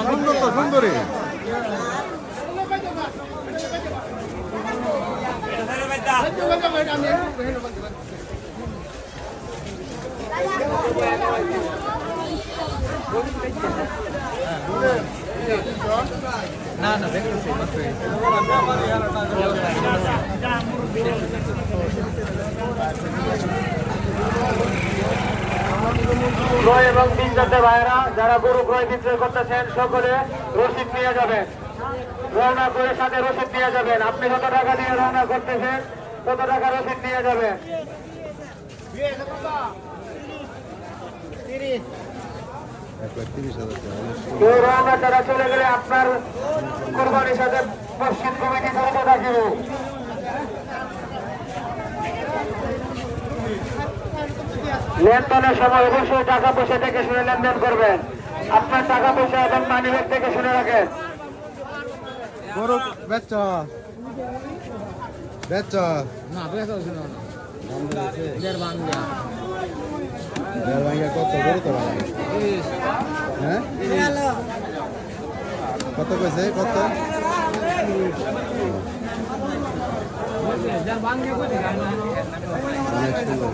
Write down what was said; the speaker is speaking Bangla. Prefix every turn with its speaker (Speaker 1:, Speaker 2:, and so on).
Speaker 1: সুন্দর তো সুন্দরী।
Speaker 2: না না দেখতেছি
Speaker 3: ক্রয় এবং বিক্রেতা ভাইয়েরা যারা গরু ক্রয় বিক্রয় করতেছেন সকলে রসিদ নিয়ে যাবেন। রওনা করে সাথে রসিদ নিয়ে যাবেন। আপনি কত টাকা দিয়ে রওনা করতেছেন কত টাকা রসিদ নিয়ে যাবেন। কেউ রওনা ছাড়া চলে গেলে আপনার কোরবানির সাথে মসজিদ কমিটি জড়িত থাকবে। লেনদেনের সময় অবশ্যই টাকা পয়সা থেকে শুনে লেনদেন করবেন। আপনার টাকা পয়সা এবং মানি ব্যাগ থেকে শুনে রাখেন।
Speaker 1: গরু বেচ বেচ
Speaker 2: না বেশ আছে না দেড় বাংলা
Speaker 1: কত গরু তো ভালো। হ্যাঁ কত পেয়েছে কত? অনেক সুন্দর।